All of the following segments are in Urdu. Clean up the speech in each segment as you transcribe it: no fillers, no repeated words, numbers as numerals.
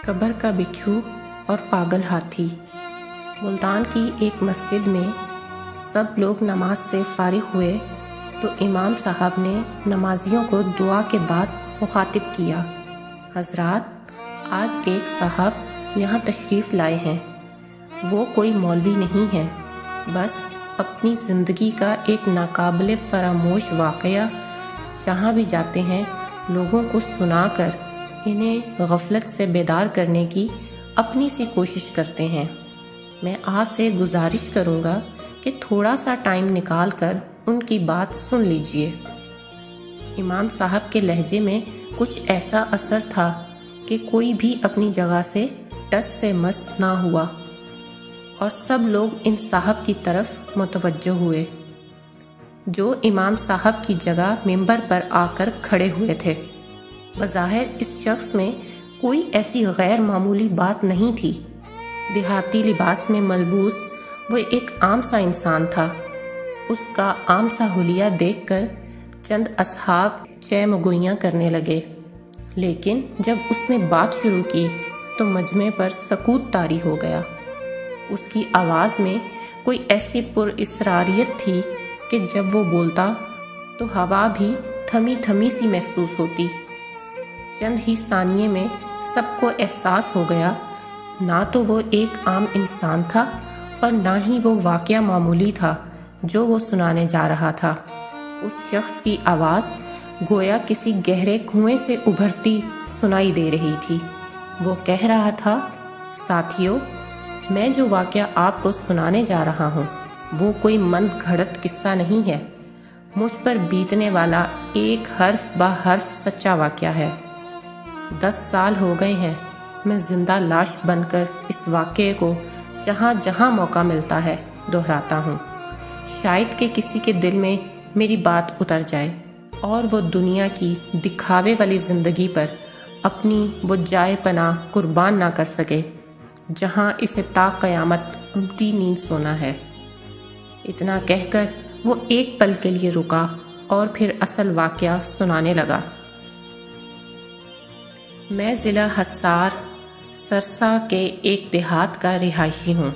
قبر کا بچھو اور پاگل ہاتھی۔ ملتان کی ایک مسجد میں سب لوگ نماز سے فارغ ہوئے تو امام صاحب نے نمازیوں کو دعا کے بعد مخاطب کیا، حضرات، آج ایک صاحب یہاں تشریف لائے ہیں۔ وہ کوئی مولوی نہیں ہے، بس اپنی زندگی کا ایک ناقابل فراموش واقعہ جہاں بھی جاتے ہیں لوگوں کو سنا کر انہیں غفلت سے بیدار کرنے کی اپنی سی کوشش کرتے ہیں۔ میں آپ سے گزارش کروں گا کہ تھوڑا سا ٹائم نکال کر ان کی بات سن لیجئے۔ امام صاحب کے لہجے میں کچھ ایسا اثر تھا کہ کوئی بھی اپنی جگہ سے ٹس سے مس نہ ہوا اور سب لوگ ان صاحب کی طرف متوجہ ہوئے جو امام صاحب کی جگہ ممبر پر آ کر کھڑے ہوئے تھے۔ بظاہر اس شخص میں کوئی ایسی غیر معمولی بات نہیں تھی۔ دیہاتی لباس میں ملبوس وہ ایک عام سا انسان تھا۔ اس کا عام سا حلیہ دیکھ کر چند اصحاب چہ مگوئیاں کرنے لگے، لیکن جب اس نے بات شروع کی تو مجمع پر سکوت طاری ہو گیا۔ اس کی آواز میں کوئی ایسی پر اسراریت تھی کہ جب وہ بولتا تو ہوا بھی تھمی تھمی سی محسوس ہوتی۔ چند ہی ثانیے میں سب کو احساس ہو گیا نہ تو وہ ایک عام انسان تھا اور نہ ہی وہ واقعہ معمولی تھا جو وہ سنانے جا رہا تھا۔ اس شخص کی آواز گویا کسی گہرے کنویں سے ابھرتی سنائی دے رہی تھی۔ وہ کہہ رہا تھا، ساتھیو، میں جو واقعہ آپ کو سنانے جا رہا ہوں وہ کوئی من گھڑت قصہ نہیں ہے، مجھ پر بیتنے والا ایک حرف بہ حرف سچا واقعہ ہے۔ 10 سال ہو گئے ہیں میں زندہ لاش بن کر اس واقعے کو جہاں جہاں موقع ملتا ہے دہراتا ہوں، شاید کہ کسی کے دل میں میری بات اتر جائے اور وہ دنیا کی دکھاوے والی زندگی پر اپنی وہ جائے پناہ قربان نہ کر سکے جہاں اسے تا قیامت ابدی نیند سونا ہے۔ اتنا کہہ کر وہ ایک پل کے لیے رکا اور پھر اصل واقعہ سنانے لگا۔ میں ضلع حصار سرسا کے ایک دیہات کا رہائشی ہوں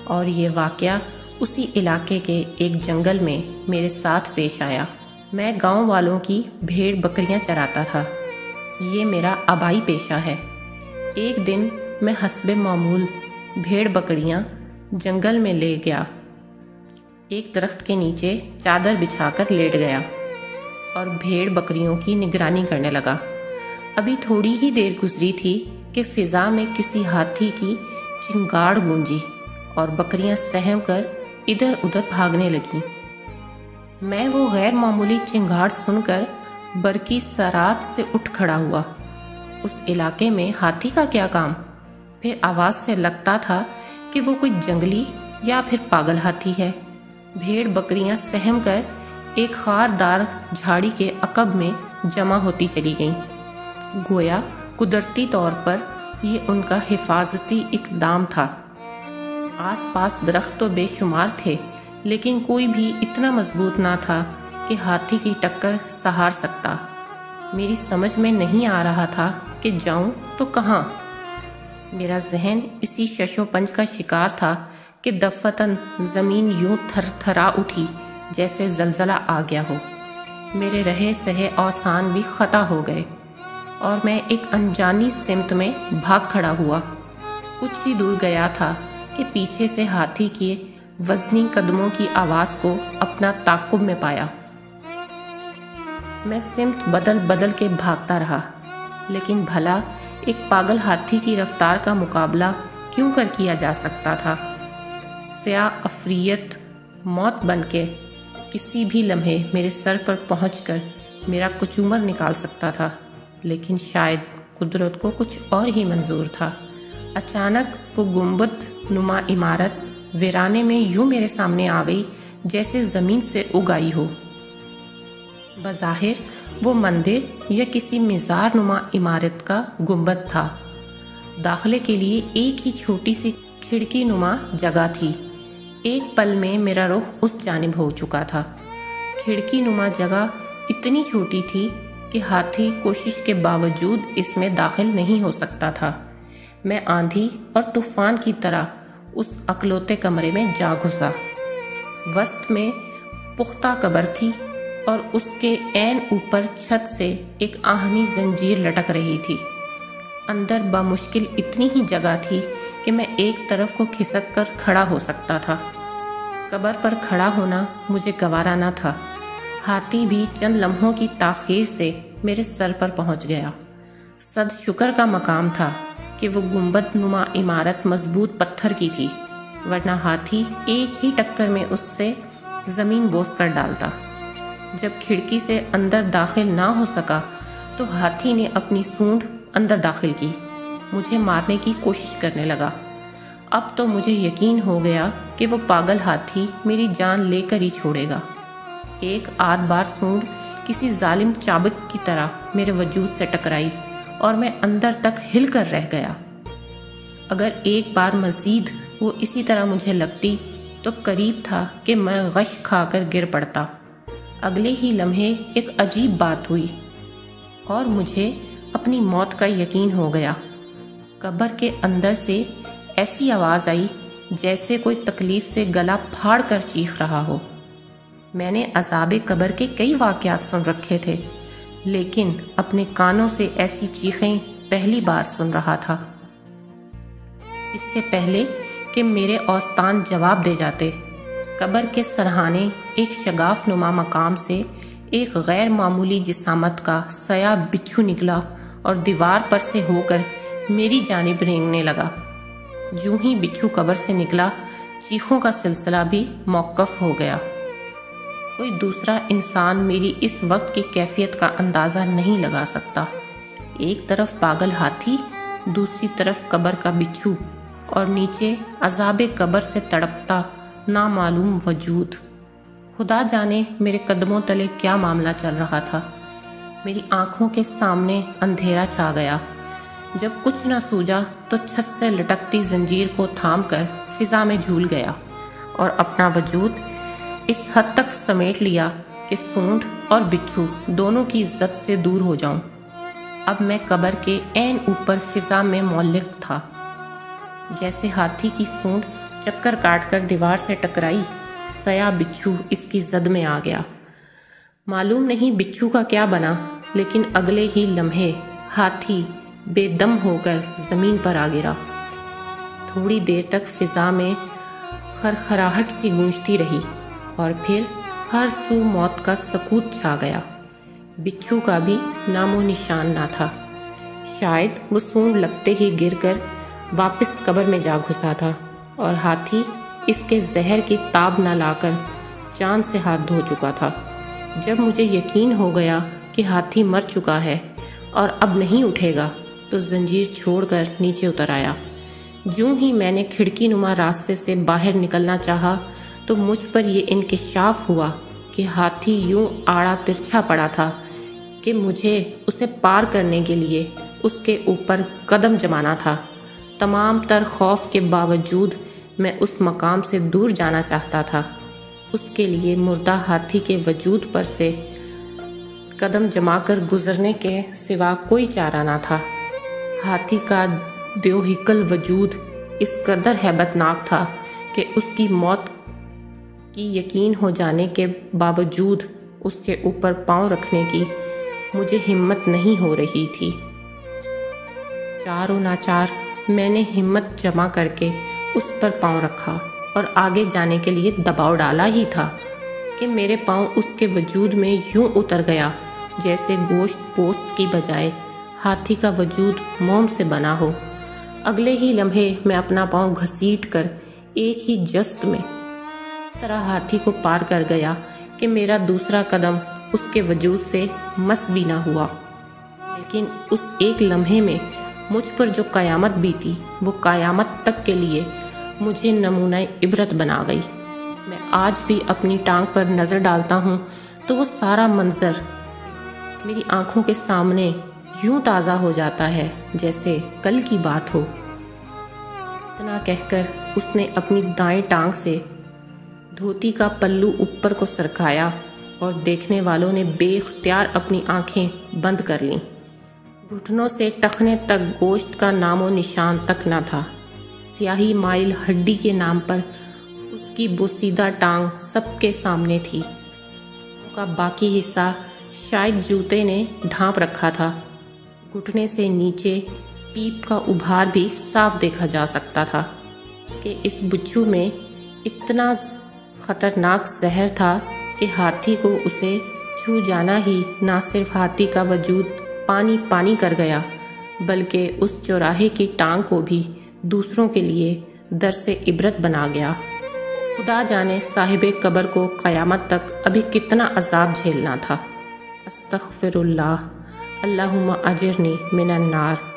اور یہ واقعہ اسی علاقے کے ایک جنگل میں میرے ساتھ پیش آیا۔ میں گاؤں والوں کی بھیڑ بکریاں چراتا تھا، یہ میرا آبائی پیشہ ہے۔ ایک دن میں حسب معمول بھیڑ بکریاں جنگل میں لے گیا، ایک درخت کے نیچے چادر بچھا کر لیٹ گیا اور بھیڑ بکریوں کی نگرانی کرنے لگا۔ ابھی تھوڑی ہی دیر گزری تھی کہ فضا میں کسی ہاتھی کی چنگاڑ گونجی اور بکریاں سہم کر ادھر ادھر بھاگنے لگیں۔ میں وہ غیر معمولی چنگاڑ سن کر برقی سرات سے اٹھ کھڑا ہوا۔ اس علاقے میں ہاتھی کا کیا کام؟ پھر آواز سے لگتا تھا کہ وہ کوئی جنگلی یا پھر پاگل ہاتھی ہے۔ بھیڑ بکریاں سہم کر ایک خاردار جھاڑی کے عقب میں جمع ہوتی چلی گئیں، گویا قدرتی طور پر یہ ان کا حفاظتی اقدام تھا۔ آس پاس درخت تو بے شمار تھے لیکن کوئی بھی اتنا مضبوط نہ تھا کہ ہاتھی کی ٹکر سہار سکتا۔ میری سمجھ میں نہیں آ رہا تھا کہ جاؤں تو کہاں۔ میرا ذہن اسی شش و پنج کا شکار تھا کہ دفعتاً زمین یوں تھر تھرا اٹھی جیسے زلزلہ آ گیا ہو۔ میرے رہے سہے اوسان بھی خطا ہو گئے اور میں ایک انجانی سمت میں بھاگ کھڑا ہوا۔ کچھ ہی دور گیا تھا کہ پیچھے سے ہاتھی کے وزنی قدموں کی آواز کو اپنا تعاقب میں پایا۔ میں سمت بدل بدل کے بھاگتا رہا، لیکن بھلا ایک پاگل ہاتھی کی رفتار کا مقابلہ کیوں کر کیا جا سکتا تھا؟ سیاہ عفریت موت بن کے کسی بھی لمحے میرے سر پر پہنچ کر میرا کچومر نکال سکتا تھا، لیکن شاید قدرت کو کچھ اور ہی منظور تھا۔ اچانک وہ گنبد نما عمارت ویرانے میں یوں میرے سامنے آ گئی جیسے زمین سے اگائی ہو۔ بظاہر وہ مندر یا کسی مزار نما عمارت کا گنبد تھا۔ داخلے کے لیے ایک ہی چھوٹی سی کھڑکی نما جگہ تھی۔ ایک پل میں میرا رخ اس جانب ہو چکا تھا۔ کھڑکی نما جگہ اتنی چھوٹی تھی کہ ہاتھی کوشش کے باوجود اس میں داخل نہیں ہو سکتا تھا۔ میں آندھی اور طوفان کی طرح اس اکلوتے کمرے میں جا گھسا۔ وسط میں پختہ قبر تھی اور اس کے عین اوپر چھت سے ایک آہنی زنجیر لٹک رہی تھی۔ اندر بامشکل اتنی ہی جگہ تھی کہ میں ایک طرف کو کھسک کر کھڑا ہو سکتا تھا۔ قبر پر کھڑا ہونا مجھے گوارا نہ تھا۔ ہاتھی بھی چند لمحوں کی تاخیر سے میرے سر پر پہنچ گیا۔ صد شکر کا مقام تھا کہ وہ گنبد نما عمارت مضبوط پتھر کی تھی، ورنہ ہاتھی ایک ہی ٹکر میں اس سے زمین بوس کر ڈالتا۔ جب کھڑکی سے اندر داخل نہ ہو سکا تو ہاتھی نے اپنی سونڈ اندر داخل کی، مجھے مارنے کی کوشش کرنے لگا۔ اب تو مجھے یقین ہو گیا کہ وہ پاگل ہاتھی میری جان لے کر ہی چھوڑے گا۔ ایک آدھ بار سونڈ کسی ظالم چابک کی طرح میرے وجود سے ٹکرائی اور میں اندر تک ہل کر رہ گیا۔ اگر ایک بار مزید وہ اسی طرح مجھے لگتی تو قریب تھا کہ میں غش کھا کر گر پڑتا۔ اگلے ہی لمحے ایک عجیب بات ہوئی اور مجھے اپنی موت کا یقین ہو گیا۔ قبر کے اندر سے ایسی آواز آئی جیسے کوئی تکلیف سے گلا پھاڑ کر چیخ رہا ہو۔ میں نے عذاب قبر کے کئی واقعات سن رکھے تھے، لیکن اپنے کانوں سے ایسی چیخیں پہلی بار سن رہا تھا۔ اس سے پہلے کہ میرے اوستان جواب دے جاتے، قبر کے سرہانے ایک شگاف نما مقام سے ایک غیر معمولی جسامت کا سیاہ بچھو نکلا اور دیوار پر سے ہو کر میری جانب رینگنے لگا۔ جوں ہی بچھو قبر سے نکلا، چیخوں کا سلسلہ بھی موقف ہو گیا۔ کوئی دوسرا انسان میری اس وقت کی کیفیت کا اندازہ نہیں لگا سکتا۔ ایک طرف پاگل ہاتھی، دوسری طرف قبر کا بچھو اور نیچے عذاب قبر سے تڑپتا نامعلوم وجود۔ خدا جانے میرے قدموں تلے کیا معاملہ چل رہا تھا۔ میری آنکھوں کے سامنے اندھیرا چھا گیا۔ جب کچھ نہ سوجا تو چھت سے لٹکتی زنجیر کو تھام کر فضا میں جھول گیا اور اپنا وجود اس حد تک سمیٹ لیا کہ سونڈ اور بچھو دونوں کی عزت سے دور ہو جاؤں۔ اب میں قبر کے عین اوپر فضا میں معلق تھا۔ جیسے ہاتھی کی سونڈ چکر کاٹ کر دیوار سے ٹکرائی، سیاہ بچھو اس کی زد میں آ گیا۔ معلوم نہیں بچھو کا کیا بنا، لیکن اگلے ہی لمحے ہاتھی بے دم ہو کر زمین پر آ گرا۔ تھوڑی دیر تک فضا میں خرخراہٹ سی گونجتی رہی اور پھر ہر سو موت کا سکوت چھا گیا۔ بچھو کا بھی نام و نشان نہ تھا۔ شاید وہ سونڈ لگتے ہی گر کر واپس قبر میں جا گھسا تھا اور ہاتھی اس کے زہر کی تاب نہ لا کر چاند سے ہاتھ دھو چکا تھا۔ جب مجھے یقین ہو گیا کہ ہاتھی مر چکا ہے اور اب نہیں اٹھے گا تو زنجیر چھوڑ کر نیچے اتر آیا۔ جوں ہی میں نے کھڑکی نما راستے سے باہر نکلنا چاہا تو مجھ پر یہ انکشاف ہوا کہ ہاتھی یوں آڑا ترچھا پڑا تھا کہ مجھے اسے پار کرنے کے لیے اس کے اوپر قدم جمانا تھا۔ تمام تر خوف کے باوجود میں اس مقام سے دور جانا چاہتا تھا۔ اس کے لیے مردہ ہاتھی کے وجود پر سے قدم جما کر گزرنے کے سوا کوئی چارہ نہ تھا۔ ہاتھی کا دیوہیکل وجود اس قدر ہیبت ناک تھا کہ اس کی موت کی یقین ہو جانے کے باوجود اس کے اوپر پاؤں رکھنے کی مجھے ہمت نہیں ہو رہی تھی۔ چار و ناچار میں نے ہمت جمع کر کے اس پر پاؤں رکھا اور آگے جانے کے لیے دباؤ ڈالا ہی تھا کہ میرے پاؤں اس کے وجود میں یوں اتر گیا جیسے گوشت پوست کی بجائے ہاتھی کا وجود موم سے بنا ہو۔ اگلے ہی لمحے میں اپنا پاؤں گھسیٹ کر ایک ہی جست میں طرح ہاتھی کو پار کر گیا کہ میرا دوسرا قدم اس کے وجود سے مس بھی نہ ہوا۔ لیکن اس ایک لمحے میں مجھ پر جو قیامت بیتی وہ قیامت تک کے لیے مجھے نمونہ عبرت بنا گئی۔ میں آج بھی اپنی ٹانگ پر نظر ڈالتا ہوں تو وہ سارا منظر میری آنکھوں کے سامنے یوں تازہ ہو جاتا ہے جیسے کل کی بات ہو۔ اتنا کہہ کر اس نے اپنی دائیں ٹانگ سے دھوتی کا پلو اوپر کو سرکایا اور دیکھنے والوں نے بے اختیار اپنی آنکھیں بند کر لیں۔ گھٹنوں سے ٹخنے تک گوشت کا نام و نشان تک نہ تھا۔ سیاہی مائل ہڈی کے نام پر اس کی بوسیدہ ٹانگ سب کے سامنے تھی۔ کا باقی حصہ شاید جوتے نے ڈھانپ رکھا تھا۔ گھٹنے سے نیچے پیپ کا ابھار بھی صاف دیکھا جا سکتا تھا کہ اس بچھو میں اتنا خطرناک زہر تھا کہ ہاتھی کو اسے چھو جانا ہی نہ صرف ہاتھی کا وجود پانی پانی کر گیا بلکہ اس چوراہے کی ٹانگ کو بھی دوسروں کے لیے درس عبرت بنا گیا۔ خدا جانے صاحب قبر کو قیامت تک ابھی کتنا عذاب جھیلنا تھا۔ استغفر اللہ، اللہم اجرنی من النار۔